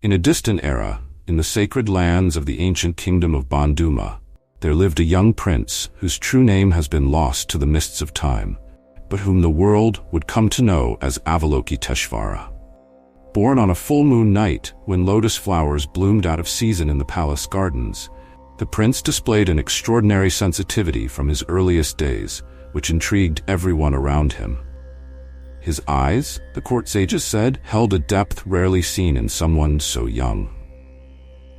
In a distant era, in the sacred lands of the ancient kingdom of Banduma, there lived a young prince whose true name has been lost to the mists of time, but whom the world would come to know as Avalokiteshvara. Born on a full moon night when lotus flowers bloomed out of season in the palace gardens, the prince displayed an extraordinary sensitivity from his earliest days, which intrigued everyone around him. His eyes, the court sages said, held a depth rarely seen in someone so young.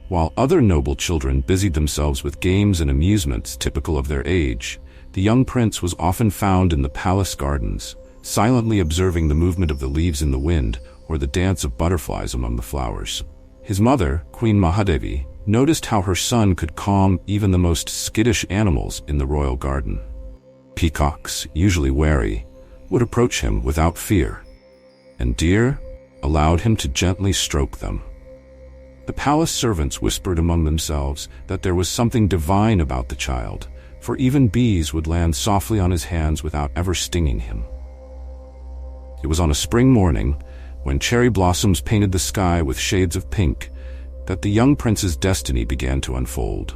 While other noble children busied themselves with games and amusements typical of their age, the young prince was often found in the palace gardens, silently observing the movement of the leaves in the wind or the dance of butterflies among the flowers. His mother, Queen Mahadevi, noticed how her son could calm even the most skittish animals in the royal garden. Peacocks, usually wary, would approach him without fear, and deer allowed him to gently stroke them. The palace servants whispered among themselves that there was something divine about the child, for even bees would land softly on his hands without ever stinging him. It was on a spring morning, when cherry blossoms painted the sky with shades of pink, that the young prince's destiny began to unfold.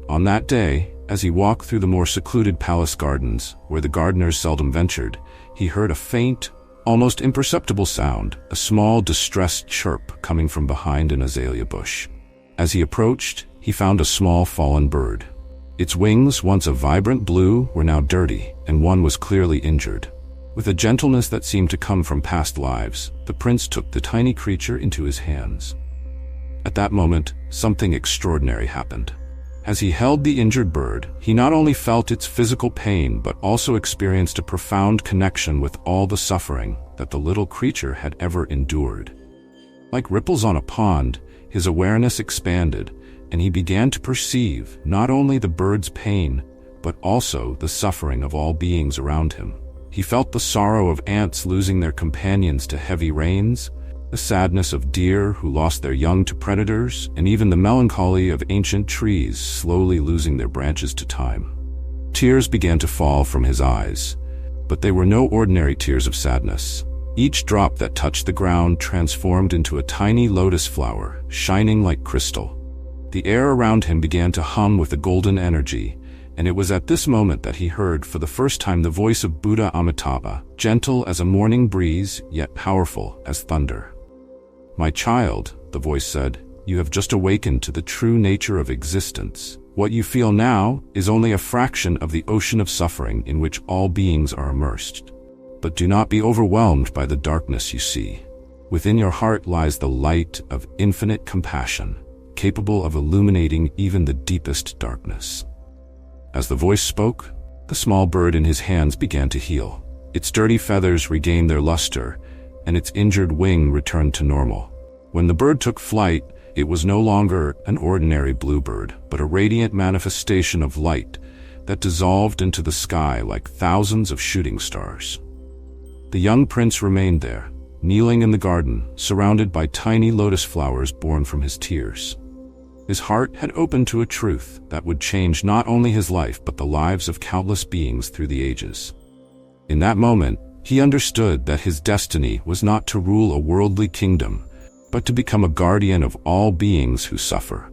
On that day, as he walked through the more secluded palace gardens, where the gardeners seldom ventured, he heard a faint, almost imperceptible sound, a small, distressed chirp coming from behind an azalea bush. As he approached, he found a small fallen bird. Its wings, once a vibrant blue, were now dirty, and one was clearly injured. With a gentleness that seemed to come from past lives, the prince took the tiny creature into his hands. At that moment, something extraordinary happened. As he held the injured bird, he not only felt its physical pain but also experienced a profound connection with all the suffering that the little creature had ever endured. Like ripples on a pond, his awareness expanded, and he began to perceive not only the bird's pain, but also the suffering of all beings around him. He felt the sorrow of ants losing their companions to heavy rains, the sadness of deer who lost their young to predators, and even the melancholy of ancient trees slowly losing their branches to time. Tears began to fall from his eyes, but they were no ordinary tears of sadness. Each drop that touched the ground transformed into a tiny lotus flower, shining like crystal. The air around him began to hum with a golden energy, and it was at this moment that he heard for the first time the voice of Buddha Amitabha, gentle as a morning breeze, yet powerful as thunder. "My child," the voice said, "you have just awakened to the true nature of existence. What you feel now is only a fraction of the ocean of suffering in which all beings are immersed. But do not be overwhelmed by the darkness you see. Within your heart lies the light of infinite compassion, capable of illuminating even the deepest darkness." As the voice spoke, the small bird in his hands began to heal. Its dirty feathers regained their luster, and its injured wing returned to normal. When the bird took flight, it was no longer an ordinary bluebird, but a radiant manifestation of light that dissolved into the sky like thousands of shooting stars. The young prince remained there, kneeling in the garden, surrounded by tiny lotus flowers born from his tears. His heart had opened to a truth that would change not only his life but the lives of countless beings through the ages. In that moment, he understood that his destiny was not to rule a worldly kingdom, but to become a guardian of all beings who suffer.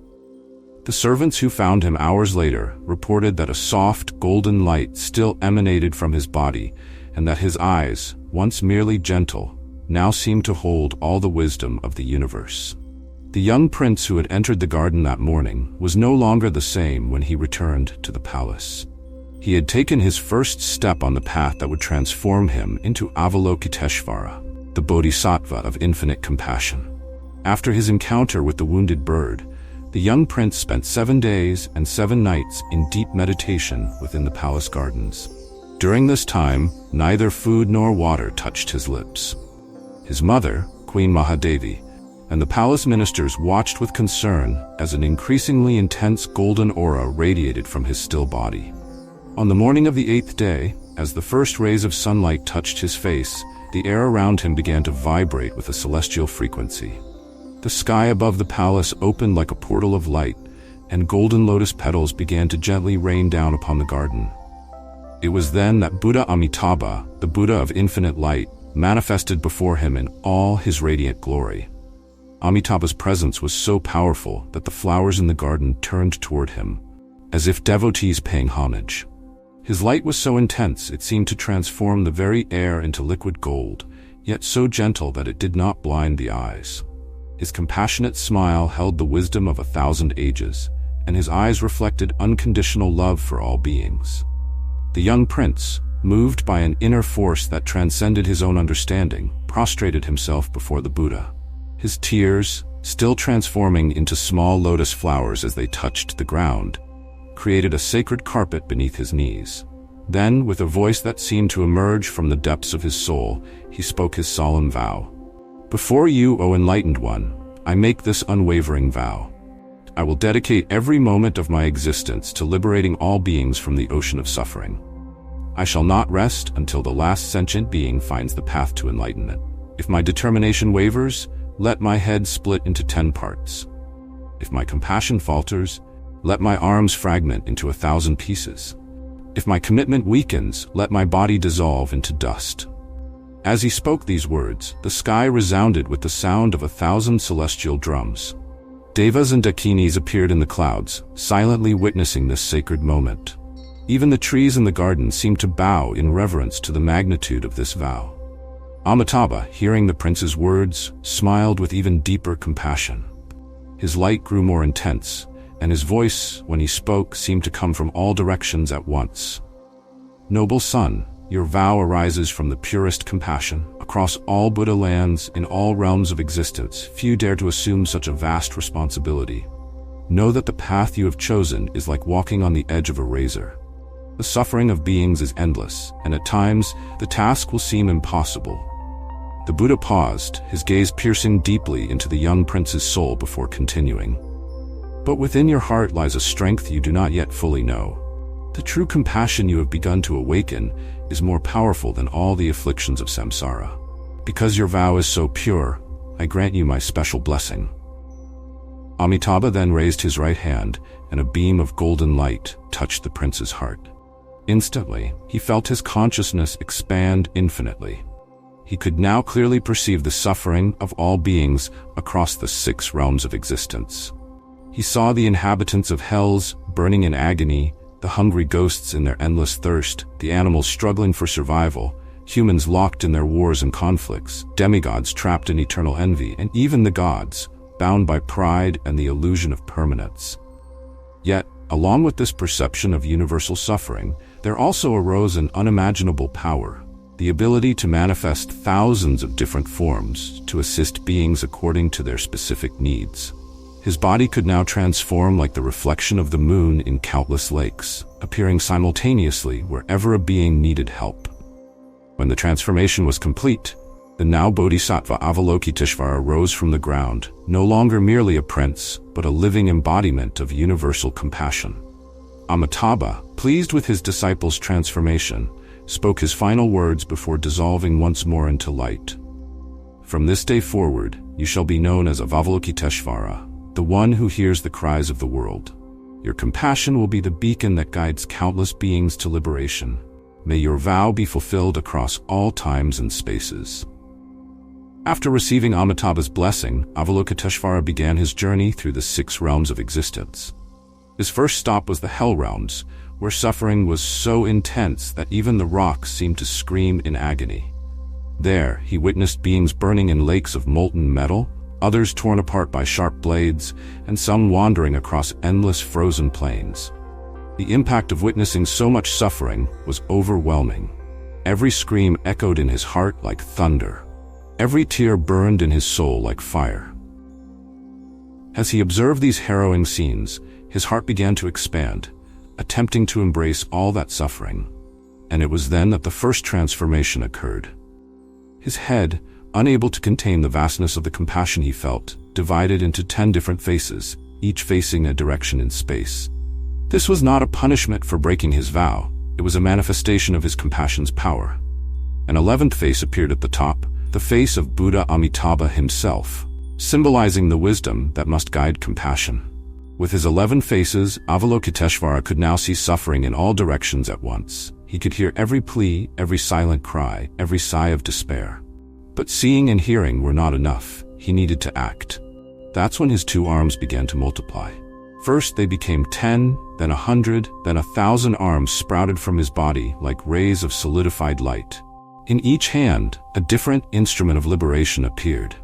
The servants who found him hours later reported that a soft, golden light still emanated from his body, and that his eyes, once merely gentle, now seemed to hold all the wisdom of the universe. The young prince who had entered the garden that morning was no longer the same when he returned to the palace. He had taken his first step on the path that would transform him into Avalokiteshvara, the bodhisattva of infinite compassion. After his encounter with the wounded bird, the young prince spent 7 days and 7 nights in deep meditation within the palace gardens. During this time, neither food nor water touched his lips. His mother, Queen Mahadevi, and the palace ministers watched with concern as an increasingly intense golden aura radiated from his still body. On the morning of the 8th day, as the first rays of sunlight touched his face, the air around him began to vibrate with a celestial frequency. The sky above the palace opened like a portal of light, and golden lotus petals began to gently rain down upon the garden. It was then that Buddha Amitabha, the Buddha of infinite light, manifested before him in all his radiant glory. Amitabha's presence was so powerful that the flowers in the garden turned toward him, as if devotees paying homage. His light was so intense it seemed to transform the very air into liquid gold, yet so gentle that it did not blind the eyes. His compassionate smile held the wisdom of 1,000 ages, and his eyes reflected unconditional love for all beings. The young prince, moved by an inner force that transcended his own understanding, prostrated himself before the Buddha. His tears, still transforming into small lotus flowers as they touched the ground, created a sacred carpet beneath his knees. Then, with a voice that seemed to emerge from the depths of his soul, he spoke his solemn vow. "Before you, O Enlightened One, I make this unwavering vow. I will dedicate every moment of my existence to liberating all beings from the ocean of suffering. I shall not rest until the last sentient being finds the path to enlightenment. If my determination wavers, let my head split into 10 parts. If my compassion falters, let my arms fragment into 1,000 pieces. If my commitment weakens, let my body dissolve into dust." As he spoke these words, the sky resounded with the sound of 1,000 celestial drums. Devas and dakinis appeared in the clouds, silently witnessing this sacred moment. Even the trees in the garden seemed to bow in reverence to the magnitude of this vow. Amitabha, hearing the prince's words, smiled with even deeper compassion. His light grew more intense, and his voice, when he spoke, seemed to come from all directions at once. "Noble son, your vow arises from the purest compassion. Across all Buddha lands, in all realms of existence, few dare to assume such a vast responsibility. Know that the path you have chosen is like walking on the edge of a razor. The suffering of beings is endless, and at times, the task will seem impossible." The Buddha paused, his gaze piercing deeply into the young prince's soul before continuing. "But within your heart lies a strength you do not yet fully know. The true compassion you have begun to awaken is more powerful than all the afflictions of samsara. Because your vow is so pure, I grant you my special blessing." Amitabha then raised his right hand, and a beam of golden light touched the prince's heart. Instantly, he felt his consciousness expand infinitely. He could now clearly perceive the suffering of all beings across the 6 realms of existence. He saw the inhabitants of hells burning in agony, the hungry ghosts in their endless thirst, the animals struggling for survival, humans locked in their wars and conflicts, demigods trapped in eternal envy, and even the gods, bound by pride and the illusion of permanence. Yet, along with this perception of universal suffering, there also arose an unimaginable power, the ability to manifest thousands of different forms to assist beings according to their specific needs. His body could now transform like the reflection of the moon in countless lakes, appearing simultaneously wherever a being needed help. When the transformation was complete, the now Bodhisattva Avalokiteshvara rose from the ground, no longer merely a prince, but a living embodiment of universal compassion. Amitabha, pleased with his disciple's transformation, spoke his final words before dissolving once more into light. "From this day forward, you shall be known as Avalokiteshvara, the one who hears the cries of the world. Your compassion will be the beacon that guides countless beings to liberation. May your vow be fulfilled across all times and spaces." After receiving Amitabha's blessing, Avalokiteshvara began his journey through the 6 realms of existence. His first stop was the Hell realms, where suffering was so intense that even the rocks seemed to scream in agony. There, he witnessed beings burning in lakes of molten metal, others torn apart by sharp blades, and some wandering across endless frozen plains. The impact of witnessing so much suffering was overwhelming. Every scream echoed in his heart like thunder. Every tear burned in his soul like fire. As he observed these harrowing scenes, his heart began to expand, attempting to embrace all that suffering. And it was then that the first transformation occurred. His head, unable to contain the vastness of the compassion he felt, divided into 10 different faces, each facing a direction in space. This was not a punishment for breaking his vow, it was a manifestation of his compassion's power. An 11th face appeared at the top, the face of Buddha Amitabha himself, symbolizing the wisdom that must guide compassion. With his 11 faces, Avalokiteshvara could now see suffering in all directions at once. He could hear every plea, every silent cry, every sigh of despair. But seeing and hearing were not enough. He needed to act. That's when his 2 arms began to multiply. First they became 10, then 100, then 1,000 arms sprouted from his body like rays of solidified light. In each hand, a different instrument of liberation appeared.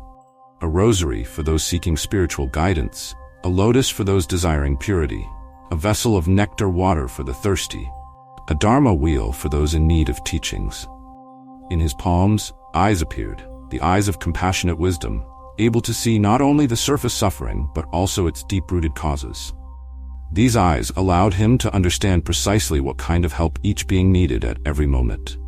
A rosary for those seeking spiritual guidance, a lotus for those desiring purity, a vessel of nectar water for the thirsty, a dharma wheel for those in need of teachings. In his palms, eyes appeared, the eyes of compassionate wisdom, able to see not only the surface suffering but also its deep-rooted causes. These eyes allowed him to understand precisely what kind of help each being needed at every moment.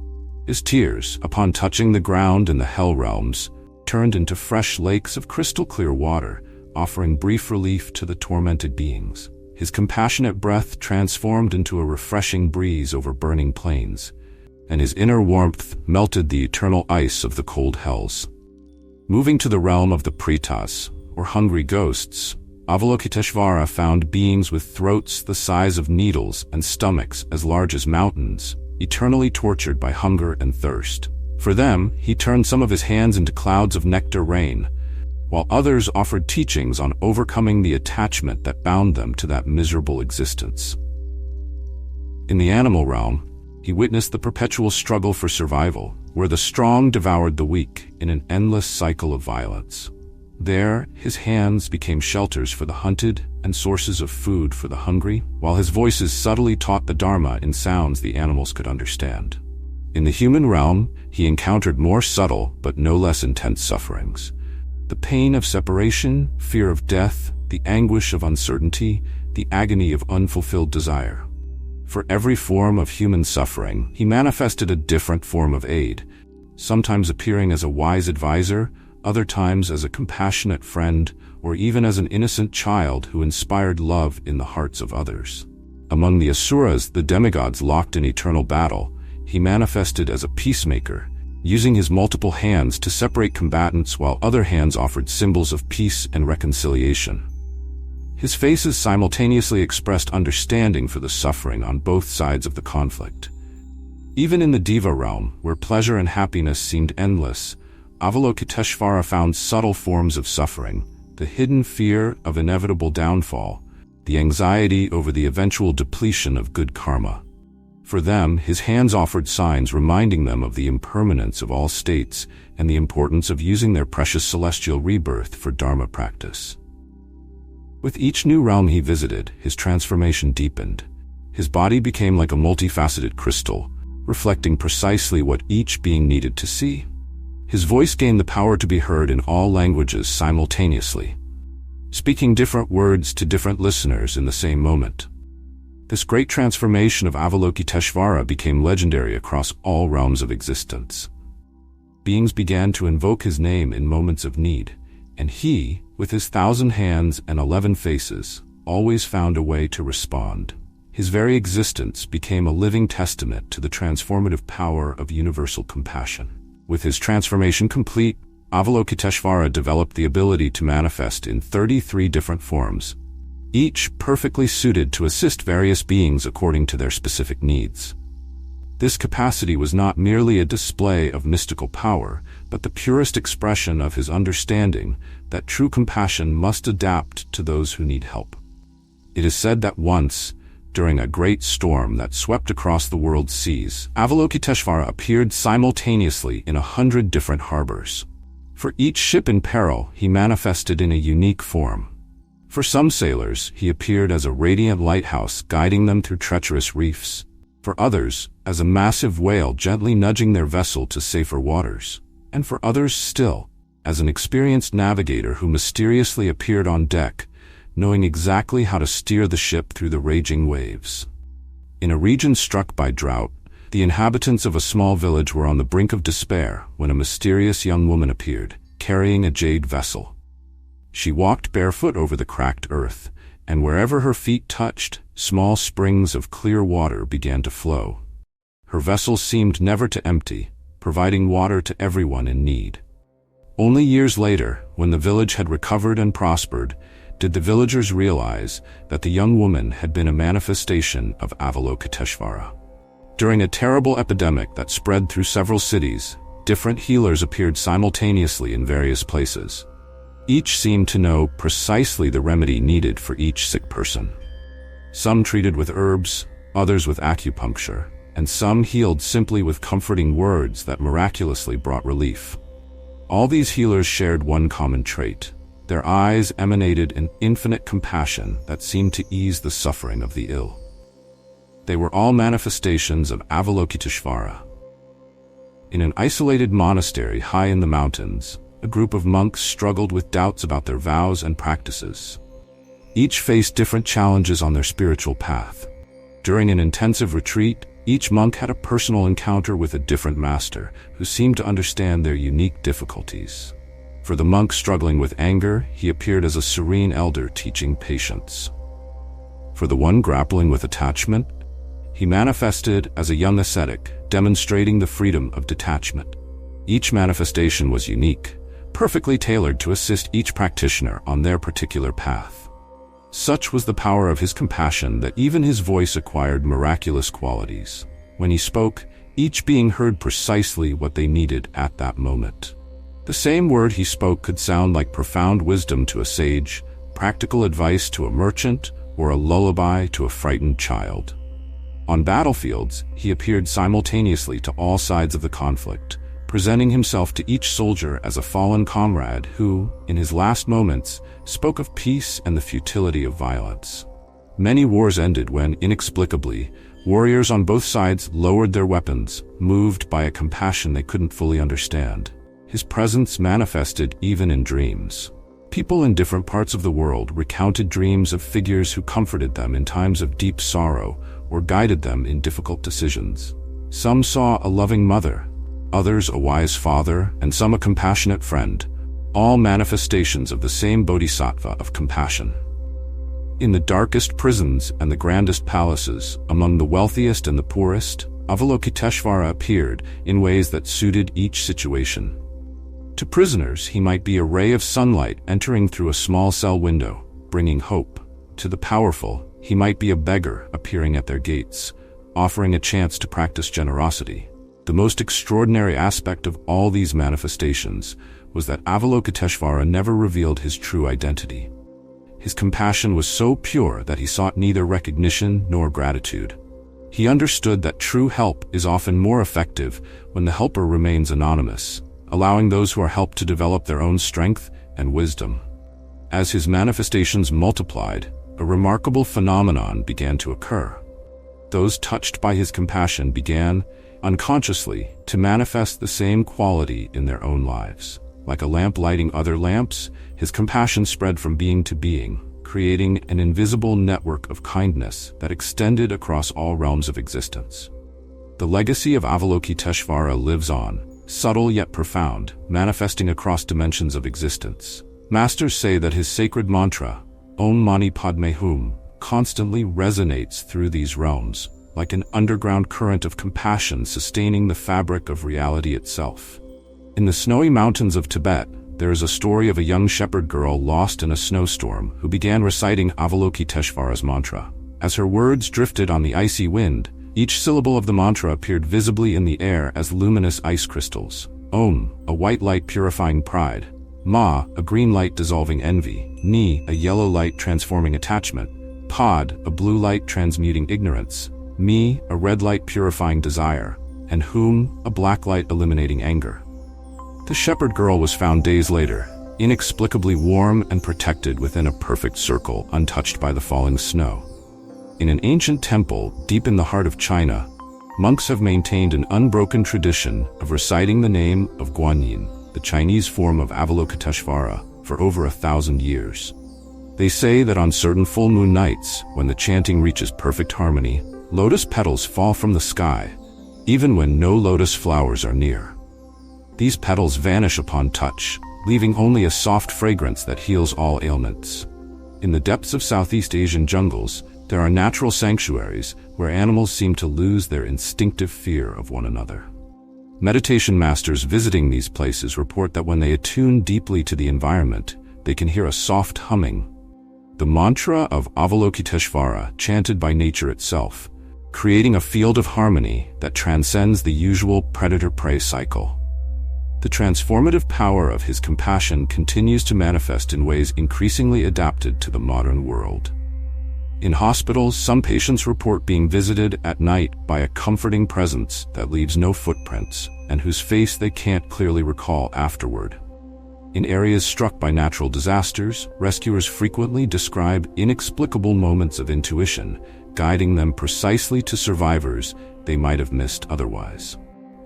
His tears, upon touching the ground in the hell realms, turned into fresh lakes of crystal-clear water, offering brief relief to the tormented beings. His compassionate breath transformed into a refreshing breeze over burning plains, and his inner warmth melted the eternal ice of the cold hells. Moving to the realm of the Pretas, or hungry ghosts, Avalokiteshvara found beings with throats the size of needles and stomachs as large as mountains, eternally tortured by hunger and thirst. For them, he turned some of his hands into clouds of nectar rain, while others offered teachings on overcoming the attachment that bound them to that miserable existence. In the animal realm, he witnessed the perpetual struggle for survival, where the strong devoured the weak in an endless cycle of violence. There, his hands became shelters for the hunted and sources of food for the hungry, while his voices subtly taught the Dharma in sounds the animals could understand. In the human realm, he encountered more subtle but no less intense sufferings. The pain of separation, fear of death, the anguish of uncertainty, the agony of unfulfilled desire. For every form of human suffering, he manifested a different form of aid, sometimes appearing as a wise advisor, other times as a compassionate friend, or even as an innocent child who inspired love in the hearts of others. Among the Asuras, the demigods locked in eternal battle, he manifested as a peacemaker, using his multiple hands to separate combatants while other hands offered symbols of peace and reconciliation. His faces simultaneously expressed understanding for the suffering on both sides of the conflict. Even in the Deva realm, where pleasure and happiness seemed endless, Avalokiteshvara found subtle forms of suffering, the hidden fear of inevitable downfall, the anxiety over the eventual depletion of good karma. For them, his hands offered signs reminding them of the impermanence of all states and the importance of using their precious celestial rebirth for Dharma practice. With each new realm he visited, his transformation deepened. His body became like a multifaceted crystal, reflecting precisely what each being needed to see. His voice gained the power to be heard in all languages simultaneously, speaking different words to different listeners in the same moment. This great transformation of Avalokiteshvara became legendary across all realms of existence. Beings began to invoke his name in moments of need, and he, with his 1,000 hands and 11 faces, always found a way to respond. His very existence became a living testament to the transformative power of universal compassion. With his transformation complete, Avalokiteshvara developed the ability to manifest in 33 different forms, each perfectly suited to assist various beings according to their specific needs. This capacity was not merely a display of mystical power, but the purest expression of his understanding that true compassion must adapt to those who need help. It is said that once, during a great storm that swept across the world's seas, Avalokiteshvara appeared simultaneously in 100 different harbors. For each ship in peril, he manifested in a unique form. For some sailors, he appeared as a radiant lighthouse guiding them through treacherous reefs. For others, as a massive whale gently nudging their vessel to safer waters. And for others still, as an experienced navigator who mysteriously appeared on deck, knowing exactly how to steer the ship through the raging waves. In a region struck by drought, the inhabitants of a small village were on the brink of despair when a mysterious young woman appeared, carrying a jade vessel. She walked barefoot over the cracked earth, and wherever her feet touched, small springs of clear water began to flow. Her vessel seemed never to empty, providing water to everyone in need. Only years later, when the village had recovered and prospered, did the villagers realize that the young woman had been a manifestation of Avalokiteshvara. During a terrible epidemic that spread through several cities, different healers appeared simultaneously in various places. Each seemed to know precisely the remedy needed for each sick person. Some treated with herbs, others with acupuncture, and some healed simply with comforting words that miraculously brought relief. All these healers shared one common trait. Their eyes emanated an infinite compassion that seemed to ease the suffering of the ill. They were all manifestations of Avalokiteshvara. In an isolated monastery high in the mountains, a group of monks struggled with doubts about their vows and practices. Each faced different challenges on their spiritual path. During an intensive retreat, each monk had a personal encounter with a different master who seemed to understand their unique difficulties. For the monk struggling with anger, he appeared as a serene elder teaching patience. For the one grappling with attachment, he manifested as a young ascetic, demonstrating the freedom of detachment. Each manifestation was unique, perfectly tailored to assist each practitioner on their particular path. Such was the power of his compassion that even his voice acquired miraculous qualities. When he spoke, each being heard precisely what they needed at that moment. The same word he spoke could sound like profound wisdom to a sage, practical advice to a merchant, or a lullaby to a frightened child. On battlefields, he appeared simultaneously to all sides of the conflict, presenting himself to each soldier as a fallen comrade who, in his last moments, spoke of peace and the futility of violence. Many wars ended when, inexplicably, warriors on both sides lowered their weapons, moved by a compassion they couldn't fully understand. His presence manifested even in dreams. People in different parts of the world recounted dreams of figures who comforted them in times of deep sorrow or guided them in difficult decisions. Some saw a loving mother, others a wise father, and some a compassionate friend, all manifestations of the same bodhisattva of compassion. In the darkest prisons and the grandest palaces, among the wealthiest and the poorest, Avalokiteshvara appeared in ways that suited each situation. To prisoners, he might be a ray of sunlight entering through a small cell window, bringing hope. To the powerful, he might be a beggar appearing at their gates, offering a chance to practice generosity. The most extraordinary aspect of all these manifestations was that Avalokiteshvara never revealed his true identity. His compassion was so pure that he sought neither recognition nor gratitude. He understood that true help is often more effective when the helper remains anonymous, allowing those who are helped to develop their own strength and wisdom. As his manifestations multiplied, a remarkable phenomenon began to occur. Those touched by his compassion began, unconsciously, to manifest the same quality in their own lives. Like a lamp lighting other lamps, his compassion spread from being to being, creating an invisible network of kindness that extended across all realms of existence. The legacy of Avalokiteshvara lives on, subtle yet profound, manifesting across dimensions of existence. Masters say that his sacred mantra, Om Mani Padme Hum, constantly resonates through these realms, like an underground current of compassion sustaining the fabric of reality itself. In the snowy mountains of Tibet, there is a story of a young shepherd girl lost in a snowstorm who began reciting Avalokiteshvara's mantra. As her words drifted on the icy wind, each syllable of the mantra appeared visibly in the air as luminous ice crystals. Om, a white light purifying pride. Ma, a green light dissolving envy. Ni, a yellow light transforming attachment. Pod, a blue light transmuting ignorance. Mi, a red light purifying desire. And Hum, a black light eliminating anger. The shepherd girl was found days later, inexplicably warm and protected within a perfect circle untouched by the falling snow. In an ancient temple deep in the heart of China, monks have maintained an unbroken tradition of reciting the name of Guanyin, the Chinese form of Avalokiteshvara, for over 1,000 years. They say that on certain full moon nights, when the chanting reaches perfect harmony, lotus petals fall from the sky, even when no lotus flowers are near. These petals vanish upon touch, leaving only a soft fragrance that heals all ailments. In the depths of Southeast Asian jungles, there are natural sanctuaries where animals seem to lose their instinctive fear of one another. Meditation masters visiting these places report that when they attune deeply to the environment, they can hear a soft humming, the mantra of Avalokiteshvara chanted by nature itself, creating a field of harmony that transcends the usual predator-prey cycle. The transformative power of his compassion continues to manifest in ways increasingly adapted to the modern world. In hospitals, some patients report being visited at night by a comforting presence that leaves no footprints and whose face they can't clearly recall afterward. In areas struck by natural disasters, rescuers frequently describe inexplicable moments of intuition, guiding them precisely to survivors they might have missed otherwise.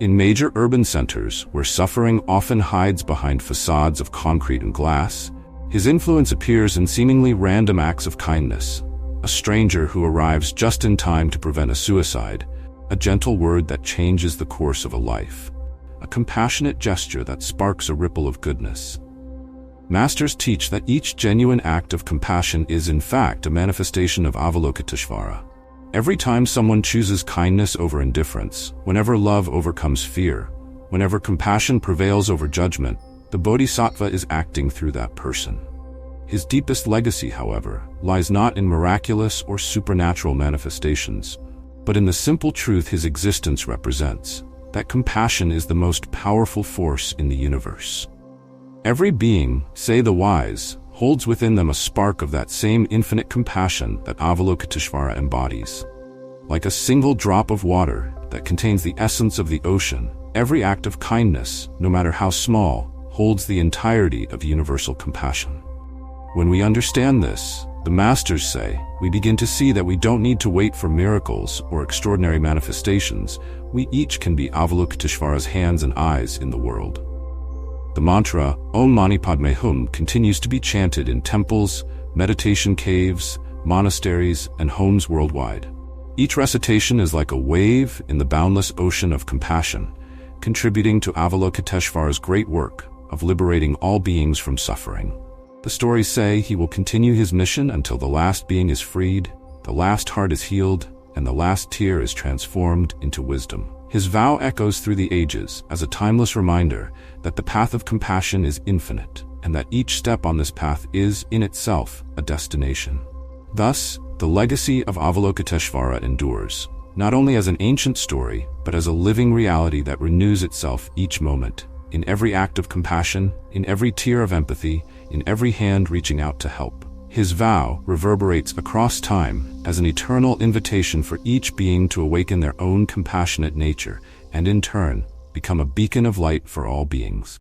In major urban centers, where suffering often hides behind facades of concrete and glass, his influence appears in seemingly random acts of kindness. A stranger who arrives just in time to prevent a suicide, a gentle word that changes the course of a life, a compassionate gesture that sparks a ripple of goodness. Masters teach that each genuine act of compassion is in fact a manifestation of Avalokiteshvara. Every time someone chooses kindness over indifference, whenever love overcomes fear, whenever compassion prevails over judgment, the Bodhisattva is acting through that person. His deepest legacy, however, lies not in miraculous or supernatural manifestations, but in the simple truth his existence represents, that compassion is the most powerful force in the universe. Every being, say the wise, holds within them a spark of that same infinite compassion that Avalokiteshvara embodies. Like a single drop of water that contains the essence of the ocean, every act of kindness, no matter how small, holds the entirety of universal compassion. When we understand this, the masters say, we begin to see that we don't need to wait for miracles or extraordinary manifestations. We each can be Avalokiteshvara's hands and eyes in the world. The mantra, Om Mani Padme Hum, continues to be chanted in temples, meditation caves, monasteries, and homes worldwide. Each recitation is like a wave in the boundless ocean of compassion, contributing to Avalokiteshvara's great work of liberating all beings from suffering. The stories say he will continue his mission until the last being is freed, the last heart is healed, and the last tear is transformed into wisdom. His vow echoes through the ages as a timeless reminder that the path of compassion is infinite, and that each step on this path is, in itself, a destination. Thus, the legacy of Avalokiteshvara endures, not only as an ancient story, but as a living reality that renews itself each moment, in every act of compassion, in every tear of empathy, in every hand reaching out to help. His vow reverberates across time as an eternal invitation for each being to awaken their own compassionate nature and, in turn, become a beacon of light for all beings.